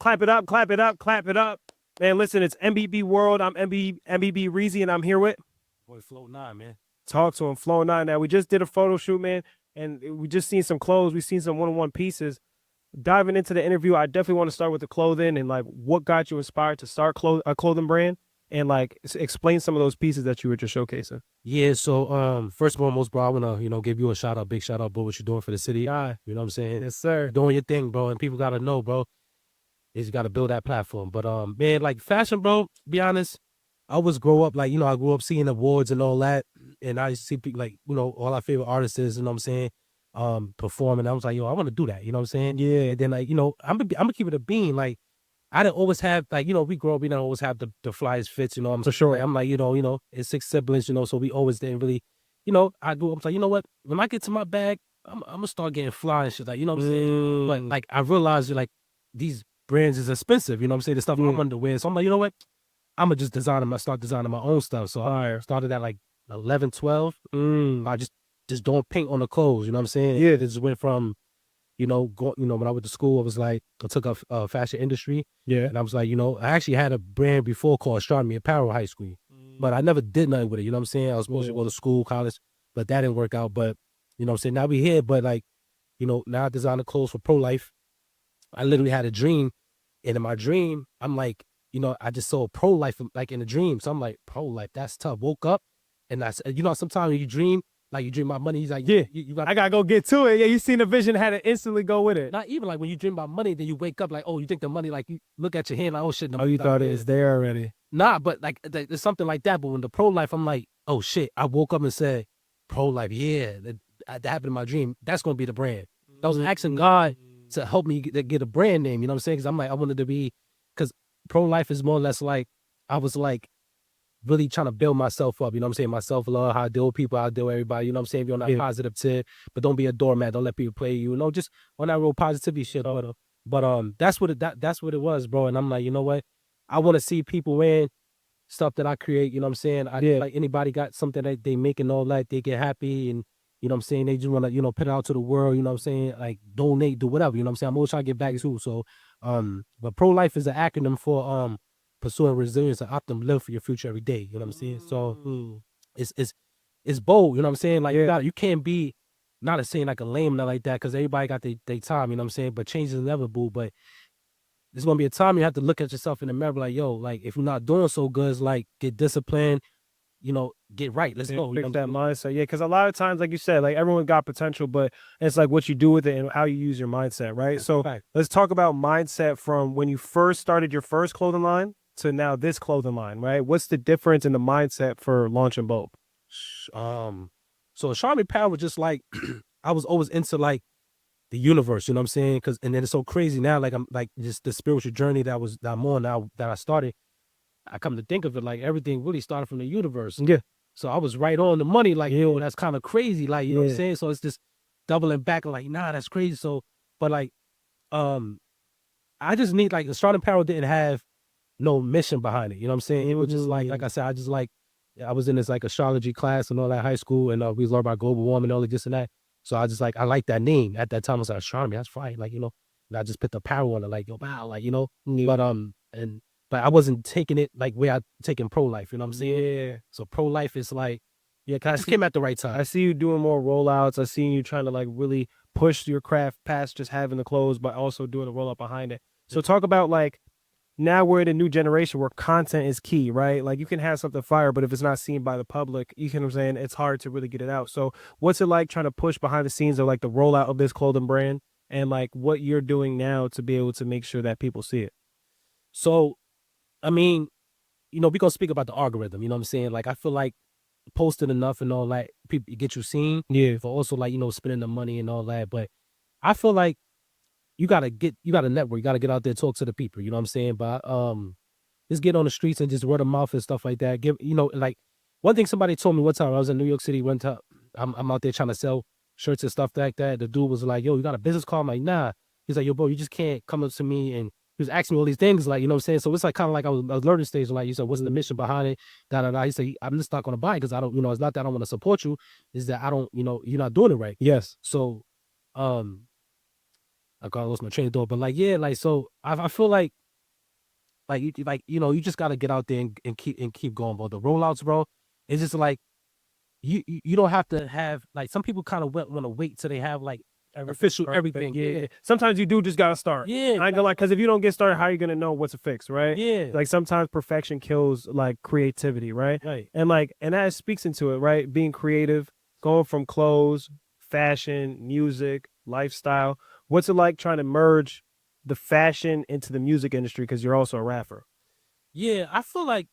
Clap it up, clap it up, clap it up. Man, listen, it's MBB World. I'm MBBWrld, and I'm here with Boy, Flo9, man. Talk to him, Flo9. Now, we just did a photo shoot, man, and we just seen some clothes. We seen some one-on-one pieces. Diving into the interview, I definitely want to start with the clothing and like what got you inspired to start a clothing brand, and like explain some of those pieces that you were just showcasing. Yeah, so first and foremost, bro, I wanna, give you a shout out, big shout out, bro, what you're doing for the city. Ah, You know what I'm saying? yes, sir. Doing your thing, bro, and people gotta know, bro. Is you gotta build that platform. But man, like fashion, bro, be honest, I always grow up like, I grew up seeing awards and all that. And I used to see people like, all our favorite artists, you know what I'm saying, performing. I was like, yo, I want to do that, you know what I'm saying? Yeah. And then like, I'm gonna keep it a bean. Like I didn't always have like, we grow up, we don't always have the flyest fits, you know. I'm For sure. Like, I'm like, it's 6 siblings, so we always didn't really, I grew up, I'm like, you know what? When I get to my bag, I'm gonna start getting fly and shit, like, you know what I'm saying? But like I realized like these brands is expensive, you know what I'm saying? The stuff I'm underwear. So I'm like, you know what? I'm gonna just start designing my own stuff. So I started at like 11, 12. I just don't paint on the clothes, you know what I'm saying? Yeah. It just went from, when I went to school, I was like, I took a fashion industry. Yeah. And I was like, I actually had a brand before called Astronomy Apparel High School. But I never did nothing with it, you know what I'm saying? I was supposed to go to school, college, but that didn't work out. But, you know what I'm saying? Now we here, but like, now I design the clothes for pro-life. I literally had a dream. And in my dream, I'm like, I just saw pro-life like in a dream. So I'm like, pro-life, that's tough. Woke up and I said, sometimes you dream, like you dream about money. He's like, Yeah, you got. I gotta go get to it. Yeah, you seen the vision, had to instantly go with it. Not even like when you dream about money, then you wake up like, oh, you think the money, like you look at your hand, like, oh shit. Oh, you thought it was there already. Nah, but like there's something like that. But when the pro-life, I'm like, oh shit. I woke up and said, pro-life, yeah, that happened in my dream. That's gonna be the brand. I was asking God to help me get a brand name. You know what I'm saying? Because I'm like, I wanted to be, because pro-life is more or less like, I was like really trying to build myself up. You know what I'm saying? My self-love, how I deal with people, how I deal with everybody. You know what I'm saying? If you're on that positive tip, but don't be a doormat. Don't let people play you. Just on that real positivity shit. But that's what it was, bro. And I'm like, you know what? I want to see people wearing stuff that I create. You know what I'm saying? Like anybody got something that they make and all that, they get happy and. You know what I'm saying? They just want to, put it out to the world, you know what I'm saying? Like donate, do whatever, you know what I'm saying? I'm always trying to get back too. So, but pro-life is an acronym for pursuing resilience and optimism, live for your future every day, you know what I'm saying? So it's bold, you know what I'm saying? Like you can't be not saying like a lame nothing like that, because everybody got their time, you know what I'm saying? But change is inevitable. But there's gonna be a time you have to look at yourself in the mirror, like, yo, like if you're not doing so good, it's like get disciplined. Get right. Let's go. Fix that mindset. Yeah, because a lot of times, like you said, like everyone got potential, but it's like what you do with it and how you use your mindset, right? So let's talk about mindset from when you first started your first clothing line to now this clothing line, right? What's the difference in the mindset for launching both? So Charmin Power was just like, I was always into like the universe, you know what I'm saying? And then it's so crazy now, like I'm like just the spiritual journey that I'm on now that I started. I come to think of it, like everything really started from the universe. Yeah. So I was right on the money, like, yo, that's kind of crazy. Like, you know what I'm saying? So it's just doubling back, like, nah, that's crazy. So, but like, I just need, like, the Starting Apparel didn't have no mission behind it. You know what I'm saying? It was just like I said, I was in this like astrology class and all that high school, and we learned about global warming and all this and that. So I just like, I like that name. At that time, I was like, astronomy, that's fine. Like, and I just put the apparel on it, like, yo, wow, like, but I wasn't taking it like where I taking pro-life, you know what I'm saying? Yeah. So pro-life is like, I came at the right time. I see you doing more rollouts. I see you trying to like really push your craft past just having the clothes, but also doing a roll up behind it. So talk about like, now we're in a new generation where content is key, right? Like you can have something fire, but if it's not seen by the public, you know what I'm saying? It's hard to really get it out. So what's it like trying to push behind the scenes of like the rollout of this clothing brand and like what you're doing now to be able to make sure that people see it? So, I mean, we're going to speak about the algorithm, you know what I'm saying? Like, I feel like posting enough and all that, people get you seen. Yeah. For also like, spending the money and all that. But I feel like you got to network. You got to get out there, talk to the people, you know what I'm saying? But just get on the streets and just word of mouth and stuff like that. Like one thing somebody told me one time, I was in New York City one time, I'm out there trying to sell shirts and stuff like that. The dude was like, yo, you got a business card? I'm like, nah. He's like, yo, bro, you just can't come up to me and he was asking me all these things, like, you know what I'm saying? So it's like kind of like I was learning stage, like you said, what's the mission behind it? He said, I'm just not going to buy it because I don't, it's not that I don't want to support you, is that I don't, you're not doing it right. Yes. So I lost my train of thought. But like, yeah, like so I feel like you just gotta get out there and keep going, bro. The rollouts, bro, it's just like you don't have to have like some people kind of want to wait till they have like official everything. Yeah. Sometimes you do just gotta start. Yeah. I ain't gonna lie, because if you don't get started, how are you gonna know what's a fix, right? Yeah. Like sometimes perfection kills like creativity, right? Right. And that speaks into it, right? Being creative, going from clothes, fashion, music, lifestyle. What's it like trying to merge the fashion into the music industry because you're also a rapper? Yeah, I feel like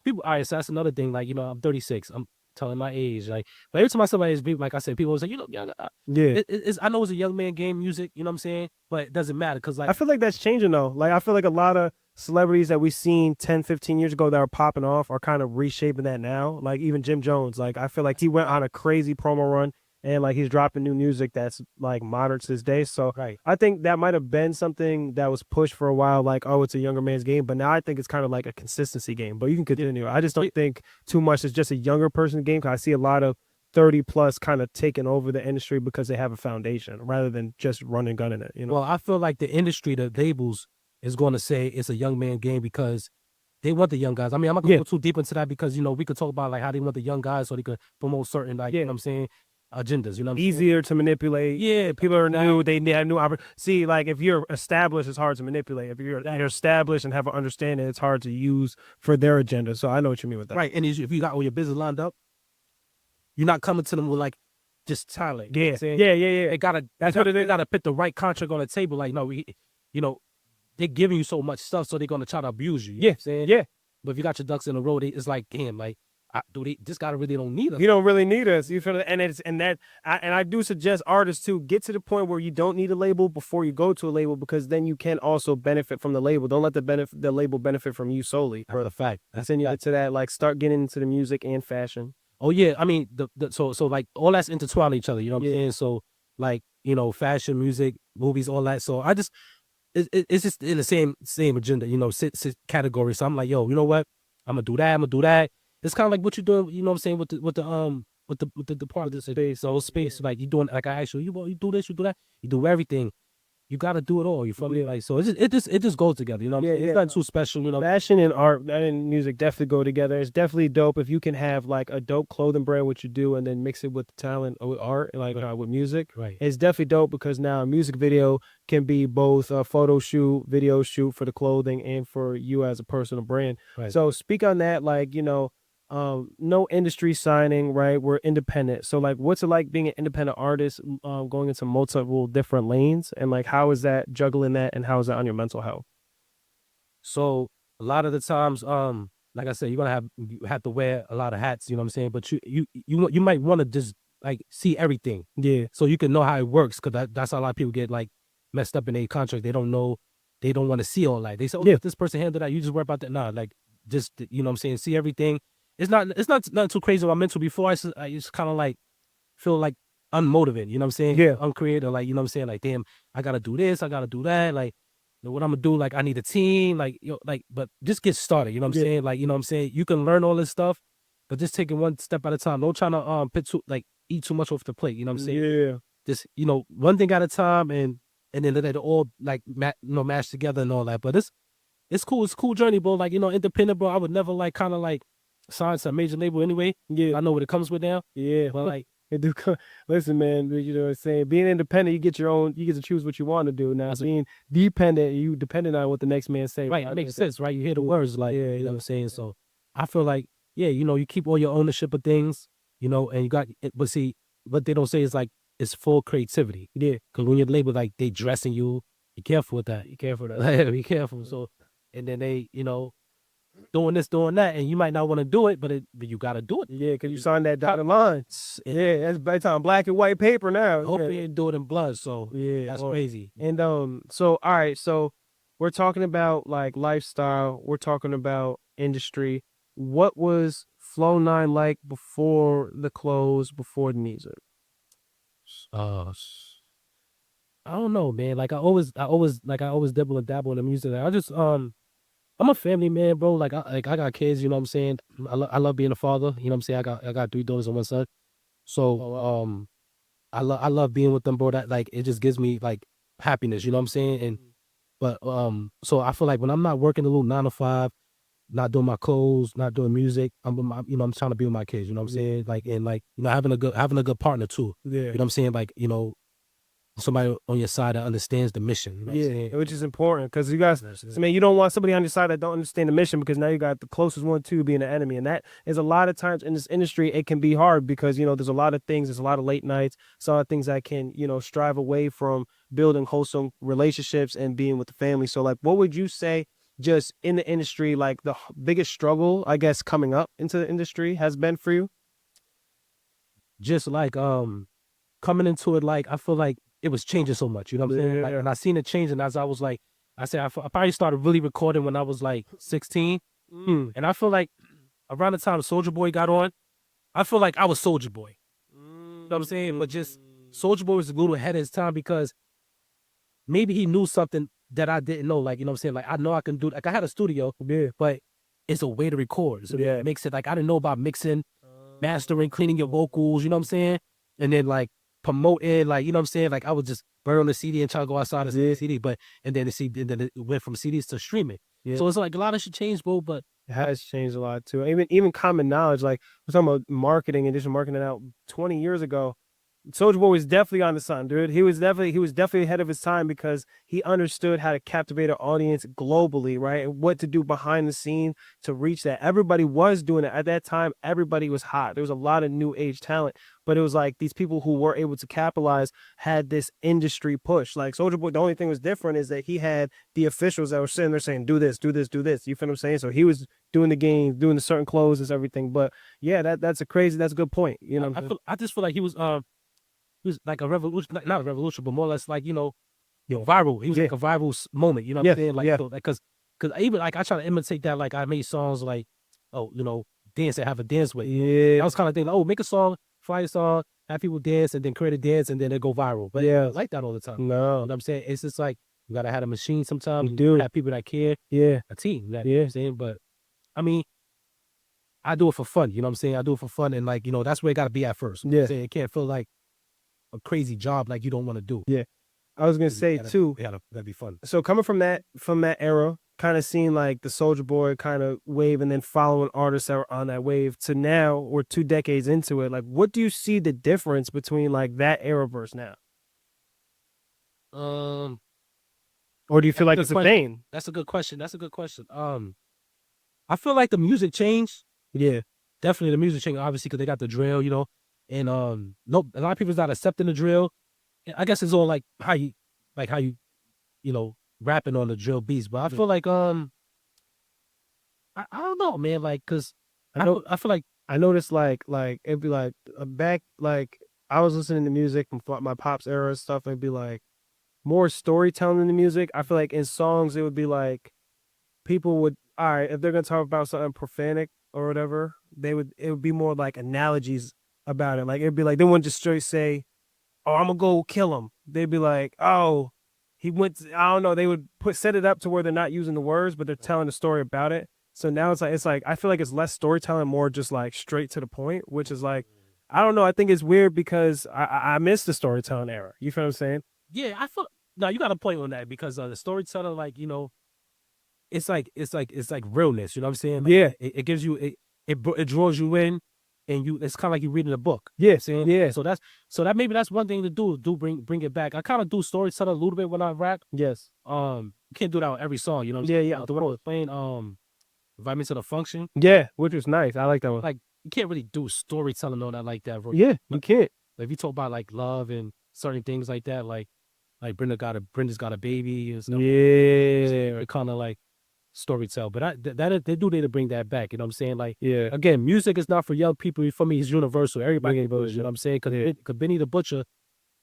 people. All right, so that's another thing. Like, I'm 36. I'm telling my age. Like, but every time I say my age, like I said, people always say, young. Yeah. I know it's a young man game, music. You know what I'm saying? But it doesn't matter because, like, I feel like that's changing though. Like, I feel like a lot of celebrities that we've seen 10, 15 years ago that are popping off are kind of reshaping that now. Like even Jim Jones. Like I feel like he went on a crazy promo run and like he's dropping new music that's like modern to this day. So right. I think that might have been something that was pushed for a while, like, oh, it's a younger man's game. But now I think it's kind of like a consistency game. But you can continue. I just don't think too much it's just a younger person's game, because I see a lot of 30 plus kind of taking over the industry because they have a foundation rather than just running gunning it. Well, I feel like the industry, the labels, is going to say it's a young man game because they want the young guys. I mean, I'm not going to go too deep into that because, we could talk about like how they want the young guys so they could promote certain, like, you know what I'm saying, agendas, you know what I'm easier to manipulate. Yeah. People are new. They have new See, like if you're established, it's hard to manipulate. If you're established and have an understanding, it's hard to use for their agenda. So I know what you mean with that. Right. And if you got all your business lined up, you're not coming to them with like just talent. Yeah. They gotta put the right contract on the table. Like, no, they're giving you so much stuff, so they're gonna try to abuse you. You know what I'm saying? Yeah. But if you got your ducks in a row, it's like, damn, like, this guy really don't need us. You don't really need us. You feel it? I do suggest artists to get to the point where you don't need a label before you go to a label, because then you can also benefit from the label. Don't let the label benefit from you solely. For the fact. Then you get to that, like, start getting into the music and fashion. Oh yeah, I mean, so like all that's intertwined each other. You know what I'm saying? So like, fashion, music, movies, all that. So I just it's just in the same agenda. Sit category. So I'm like, yo, you know what? I'm gonna do that. It's kind of like what you're doing. You know what I'm saying with the part of this space. So space, like you doing, like I asked you, you do this, you do that, you do everything. You gotta do it all. You feel me? Like, so it just goes together. You know what I'm saying? It's nothing too special. Fashion and art and music definitely go together. It's definitely dope if you can have like a dope clothing brand, which you do, and then mix it with the talent with art, like with music. Right. It's definitely dope because now a music video can be both a photo shoot, video shoot for the clothing and for you as a personal brand. Right. So speak on that, like, no industry signing, right? We're independent. So like, what's it like being an independent artist, going into multiple different lanes, and like, how is that juggling that, and how is that on your mental health? So a lot of the times, like I said, you have to wear a lot of hats. You know what I'm saying? But you might want to just like see everything. Yeah. So you can know how it works, because that's how a lot of people get like messed up in their contract. They don't know. They don't want to see all that. They say, oh, if this person handled that, you just worry about that. Nah, like just, you know what I'm saying? See everything. It's not too crazy what I mental before. I just kind of like feel like unmotivated, you know what I'm saying? Yeah. Uncreative, like, you know what I'm saying? Like, damn, I gotta do this, I gotta do that. Like, what I'm gonna do? Like, I need a team. Like, but just get started. You know what I'm saying? Like, you know what I'm saying? You can learn all this stuff, but just taking one step at a time. Don't try to eat too much off the plate. You know what I'm saying? Yeah. Just one thing at a time, and then let it all like mash together and all that. But it's cool. It's a cool journey, bro. Like, independent, bro. I would never like kind of like sign to a major label anyway. Yeah, I know what it comes with now. Yeah, but like, listen, man. You know what I'm saying? Being independent, you get to choose what you want to do. Now, being dependent, you dependent on what the next man say. Right, it makes sense, right? You hear the words, like, you know what I'm saying. So I feel like, you keep all your ownership of things, and you got it. But see, what they don't say is like it's full creativity. Yeah, because when you're labeled, like they dressing you, be careful with that. Be careful with that. Be careful. So, and then they, doing this, doing that, and you might not want to do it, but you got to do it. Yeah, because you signed that dotted line. Yeah, that's by the time black and white paper now. Hope you didn't do it in blood. So yeah, that's crazy. And so all right, so we're talking about like lifestyle. We're talking about industry. What was Flo9 like before the clothes, before the music? I don't know, man. Like I always dabble in the music. I just I'm a family man, bro. Like I got kids, you know what I'm saying? I love being a father, you know what I'm saying? I got 3 daughters and 1 son. So I love being with them, bro. That like it just gives me like happiness. You know what I'm saying? And but so I feel like when I'm not working a little 9 to 5, not doing my clothes, not doing music, I'm with my, I'm trying to be with my kids. You know what I'm saying? Like, and like, having a good partner too. Yeah. You know what I'm saying? Like, somebody on your side that understands the mission. You know what I'm saying? Which is important because you guys, That's it. I mean, you don't want somebody on your side that don't understand the mission because now you got the closest one to being an enemy. And that is a lot of times in this industry, it can be hard because, there's a lot of things, there's a lot of late nights, some of things that can, strive away from building wholesome relationships and being with the family. So like, what would you say just in the industry, like the biggest struggle, I guess, coming up into the industry has been for you? Just like, coming into it, like, I feel like it was changing so much, you know what I'm saying? Like, and I seen it changing as I was like, I said, I probably started really recording when I was like 16. And I feel like around the time Soulja Boy got on, I feel like I was Soulja Boy. You know what I'm saying? But just Soulja Boy was a little ahead of his time because maybe he knew something that I didn't know. Like, you know what I'm saying? Like, I know I can do, like, I had a studio, but it's a way to record. So it makes it like, I didn't know about mixing, mastering, cleaning your vocals, you know what I'm saying? And then like promoting, like, you know what I'm saying? Like, I would just burn on the CD and try to go outside and see the CD, and then it went from CDs to streaming. So it's like a lot of shit changed, bro, but it has changed a lot too. Even common knowledge, like we're talking about marketing and just marketing out 20 years ago. Soulja Boy was definitely on the sun, dude. He was definitely ahead of his time because he understood how to captivate an audience globally, right? And what to do behind the scene to reach that. Everybody was doing it. At that time, everybody was hot. There was a lot of new age talent, but it was like these people who were able to capitalize had this industry push. Like Soulja Boy, the only thing was different is that he had the officials that were sitting there saying, do this, do this, do this. You feel what I'm saying? So he was doing the game, doing the certain clothes and everything. But yeah, that's a good point. You know, I just feel like he was like a revolution, not a revolution, but more or less like, viral. He was like a viral moment, you know what I'm saying? Like, because even like I try to imitate that. Like I made songs like, dance and have a dance with. I was kind of thinking, make a song, fly a song, have people dance, and then create a dance, and then it go viral. But I don't like that all the time. No, you know what I'm saying? It's just like you gotta have a machine sometimes. You do have people that care. A team. You know what I'm saying? But I mean, I do it for fun. You know what I'm saying? I do it for fun, and like, that's where it gotta be at first. You know what I'm saying? It can't feel like a crazy job like you don't want to do. I was gonna say too. That'd be fun. So coming from that era, kind of seeing like the Soulja Boy kind of wave, and then following artists that were on that wave to now, or 2 decades into it. Like, what do you see the difference between like that era versus now? Or do you feel like it's the same? That's a good question. I feel like the music changed. Definitely the music changed. Obviously, because they got the drill, and no, a lot of people's not accepting the drill. I guess it's all like how you rapping on the drill beats. But I feel like I don't know, man. Like, cause I feel like I noticed like it'd be like back, like I was listening to music from my pops era and stuff. It'd be like more storytelling in the music. I feel like in songs it would be like people would, all right, if they're gonna talk about something profanic or whatever, it would be more like analogies about it. Like it'd be like they wouldn't just straight say, "Oh, I'm gonna go kill him." They'd be like, "Oh, he went to," I don't know. They would set it up to where they're not using the words, but they're telling the story about it. So now it's like I feel like it's less storytelling, more just like straight to the point, which is like, I don't know. I think it's weird because I miss the storytelling era. You feel what I'm saying? Yeah, I feel no. You got a point on that because the storytelling, like it's like realness. You know what I'm saying? Like, it gives you it draws you in, and it's kind of like you're reading a book. Saying So maybe that's one thing to do. Bring it back. I kind of do storytelling a little bit when I rap. You can't do that on every song. You know what I'm saying? The one I was playing Invite Me to the Function. Which was nice. I like that one. Like you can't really do storytelling on that like that, bro. You can't. Like if you talk about like love and certain things like that, like Brenda's got a baby and stuff. It kind of like storytell, but they do need to bring that back. You know what I'm saying? Like, again, music is not for young people. For me, it's universal. Everybody knows. You know what I'm saying? Because Benny the Butcher,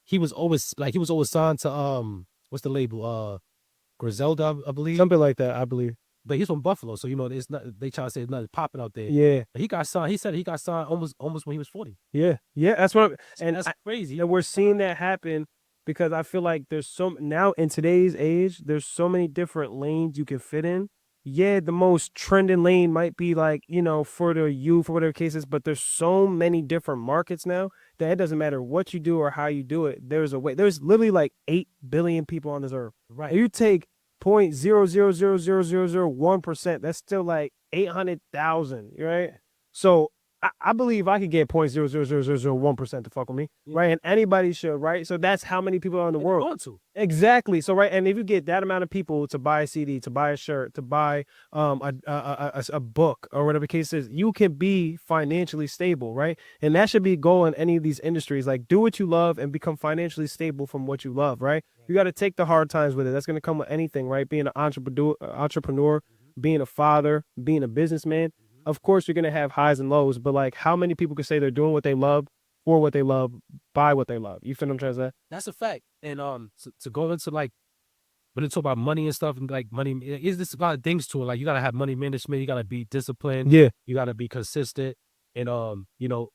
he was always signed to what's the label? Griselda, I believe. Something like that, I believe. But he's from Buffalo, so it's not. They try to say it's nothing popping out there. But he got signed. He said he got signed almost when he was 40. That's what. And that's crazy. And we're seeing that happen. Because I feel like now in today's age, there's so many different lanes you can fit in. The most trending lane might be like, for the youth or whatever cases, but there's so many different markets now that it doesn't matter what you do or how you do it. There's a way. There's literally like 8 billion people on this earth. Right. If you take 0.0000001%, that's still like 800,000, right? So I believe I could get 0.00001% to fuck with me, right? And anybody should, right? So that's how many people are in the world. Want to. Exactly. So right, and if you get that amount of people to buy a CD, to buy a shirt, to buy a book or whatever the case is, you can be financially stable, right? And that should be a goal in any of these industries. Like, do what you love and become financially stable from what you love, right? You got to take the hard times with it. That's going to come with anything, right? Being an entrepreneur, being a father, being a businessman. Of course, you're going to have highs and lows, but like, how many people can say they're doing what they love, for what they love, by what they love? You feel what I'm trying to say? That's a fact. And to go into like, when you talk about money and stuff, and like money, is this a lot of things to it? Like, you gotta have money management, you gotta be disciplined, Yeah. you gotta be consistent, and you know,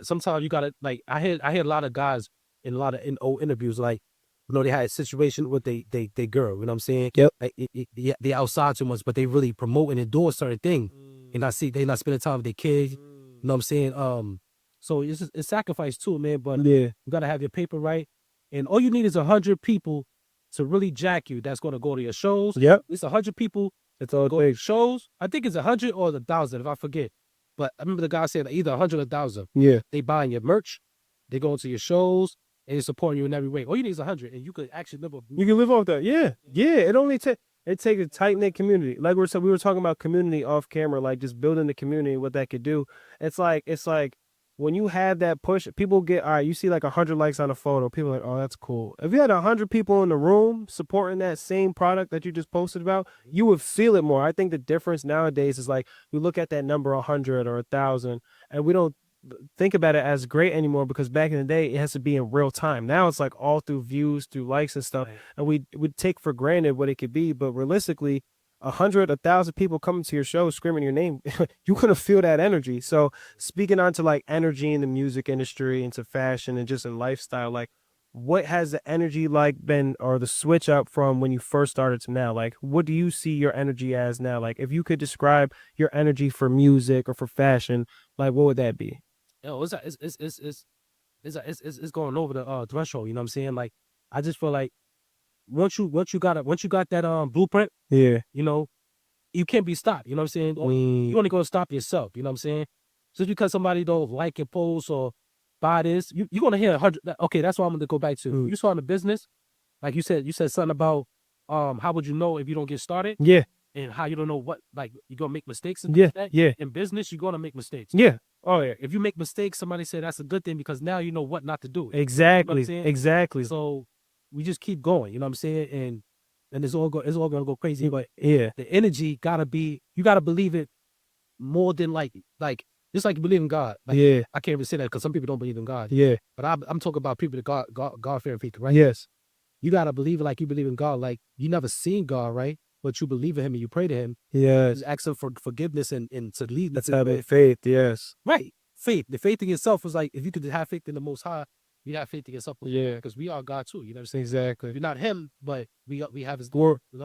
sometimes you gotta, like, I hear a lot of guys in a lot of old interviews, like, you know, they had a situation with they girl, you know what I'm saying? Yep. Like, they outside too much, but they really promote and endorse certain things, and they not spending time with their kids. You know what I'm saying? So it's sacrifice too, man. But Yeah. you gotta have your paper right, and all you need is 100 people to really jack you. That's gonna go to your shows. Yep. It's 100 people. It's all go to big. shows. I think it's 100 or 1,000 if I forget. But I remember the guy said either 100 or 1,000. Yeah. They buying your merch, they going to your shows, and they supporting you in every way. All you need is 100, and you could actually live off. You can live off that. Yeah. Yeah. It takes a tight knit community. Like we were talking about community off camera, like just building the community, what that could do. It's like when you have that push, people get, all right, you see like 100 likes on a photo. People are like, oh, that's cool. If you had 100 people in the room supporting that same product that you just posted about, you would feel it more. I think the difference nowadays is like, we look at that number 100 or 1,000 and we don't think about it as great anymore, because back in the day, it has to be in real time. Now it's like all through views, through likes and stuff. Right. And we would take for granted what it could be. But realistically, 100, 1,000 people coming to your show screaming your name, you're gonna feel that energy. So speaking on to like energy in the music industry, into fashion, and just in lifestyle, like, what has the energy like been, or the switch up from when you first started to now? Like, what do you see your energy as now? Like, if you could describe your energy for music or for fashion, like, what would that be? Yo, it's going over the threshold. You know what I'm saying? Like, I just feel like once you got that blueprint, yeah, you know, you can't be stopped. You know what I'm saying? You only gonna stop yourself. You know what I'm saying? Just because somebody don't like your post or buy this, you're gonna hear 100. Okay, that's what I'm gonna go back to. You saw in the business, like you said something about how would you know if you don't get started? Yeah. And how you don't know what, like, you're gonna make mistakes and yeah. Yeah. In business, you're gonna make mistakes. Yeah. Oh yeah. If you make mistakes, somebody said that's a good thing, because now you know what not to do. Exactly. You know exactly. So we just keep going, you know what I'm saying? And it's all gonna go crazy. But yeah, the energy you gotta believe it more than like just like you believe in God. Like, yeah. I can't even say that because some people don't believe in God. Yeah. But I'm talking about people that God fearing people, right? Yes. You gotta believe it like you believe in God. Like, you never seen God, right? But you believe in him and you pray to him. Yes. You ask him for forgiveness and to lead. That's having faith. Yes. Right. Faith. The faith in yourself was like, if you could have faith in the Most High, you have faith in yourself. Yeah. Because we are God too. You know what I'm saying? Exactly. You're not him, but we have his.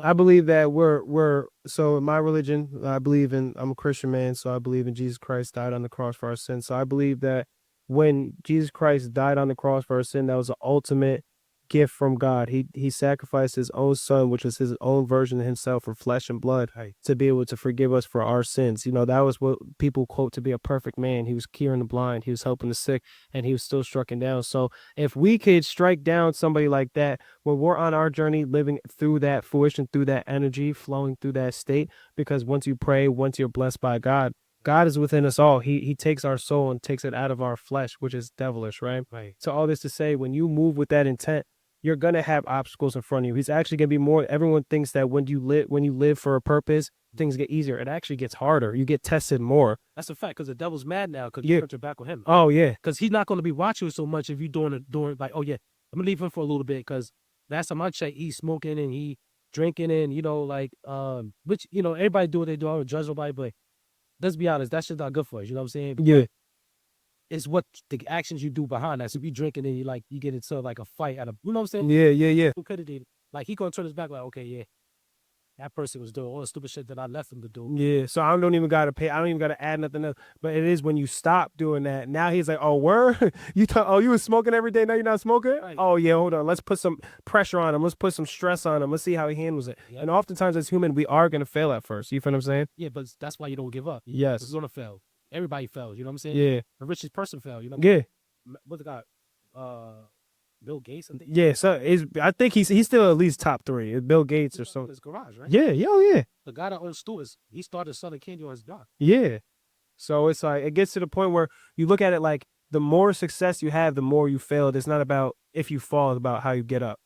I believe that we're so in my religion, I'm a Christian man, so I believe in Jesus Christ died on the cross for our sins. So I believe that when Jesus Christ died on the cross for our sin, that was the ultimate gift from God. He sacrificed his own son, which was his own version of himself, for flesh and blood, to be able to forgive us for our sins. You know, that was what people quote to be a perfect man. He was curing the blind, he was helping the sick, and he was still striking down. So if we could strike down somebody like that when we're on our journey, living through that fruition, through that energy, flowing through that state, because once you pray, once you're blessed by God is within us all. He takes our soul and takes it out of our flesh, which is devilish, right? So all this to say, when you move with that intent, you're gonna have obstacles in front of you. He's actually gonna be more. Everyone thinks that when you live for a purpose, things get easier. It actually gets harder. You get tested more. That's a fact, because the devil's mad now because you turned your back on him. Oh yeah, because he's not gonna be watching you so much if you doing like, oh yeah, I'm gonna leave him for a little bit, because last time I checked, he's smoking and he drinking, and you know, like which, you know, everybody do what they do. I don't judge nobody, but let's be honest, that shit's not good for us. You know what I'm saying? Yeah. It's what the actions you do behind that. So if you drinking and you get into like a fight at a, you know what I'm saying? Yeah. Like, he gonna turn his back like, okay, yeah, That person was doing all the stupid shit that I left him to do. Yeah, so I don't even gotta pay. I don't even gotta add nothing else. But it is when you stop doing that. Now he's like, "Oh, word, you was smoking every day. Now you're not smoking. Right. Oh yeah, hold on. Let's put some pressure on him. Let's put some stress on him. Let's see how he handles it." Yep. And oftentimes as human, we are gonna fail at first. You feel what I'm saying? Yeah, but that's why you don't give up. Yes. It's gonna fail. Everybody fails. You know what I'm saying? Yeah. The richest person fell. You know. Yeah. What's the guy? Bill Gates. I think. Yeah. So I think he's still at least top 3. It's Bill Gates or In something. his garage, right? Yeah. Yo. Yeah. The guy that owns Stewart's, he started selling candy on his block. Yeah. So it's like it gets to the point where you look at it like the more success you have, the more you failed. It's not about if you fall, it's about how you get up.